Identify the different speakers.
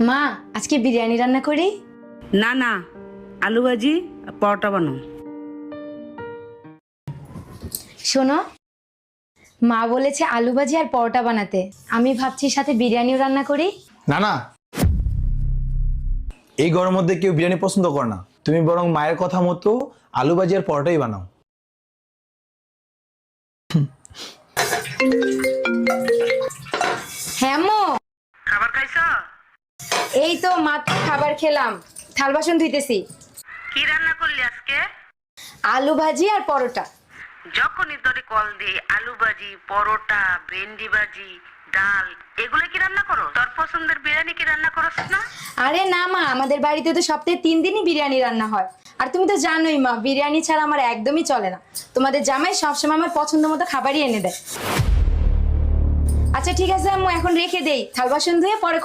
Speaker 1: মা আজকে বিরিয়ানি রান্না করি।
Speaker 2: না না, আলু ভাজি পরোটা বানাও।
Speaker 1: শোনো, মা বলেছে আলু ভাজি আর পরোটা বানাতে, আমি ভাবছি সাথে বিরিয়ানিও রান্না করি।
Speaker 3: না না, এই গরমের মধ্যে কেউ বিরিয়ানি পছন্দ করে না। তুমি বরং মায়ের কথা মতো আলু ভাজি আর পরোটাই বানাও।
Speaker 1: হ্যাঁ মো,
Speaker 2: খাবার খাইছো?
Speaker 1: এই তো মাত্র খাবার খেলাম, থাল বাসন ধুইতেছি।
Speaker 2: কি রান্না করলি আজকে?
Speaker 1: আলু ভাজি আর পরোটা।
Speaker 2: যখনই তোরে কল দিই আলু ভাজি, পরোটা, ভেন্ডি ভাজি, ডাল, এগুলো কি রান্না করো? তোর পছন্দের বিরিয়ানি কি রান্না করছ না?
Speaker 1: আরে না মা, আমাদের বাড়িতে তো সপ্তাহে 3 দিনই বিরিয়ানি রান্না হয়। আর তুমি তো জানোই মা, বিরিয়ানি ছাড়া আমার একদমই চলে না। তোমাদের জামাই সবসময় আমার পছন্দ মতো খাবারই এনে দেয়। আচ্ছা ঠিক আছে আম্মু, এখন রেখে দেই, থাল বাসন ধুয়ে পরে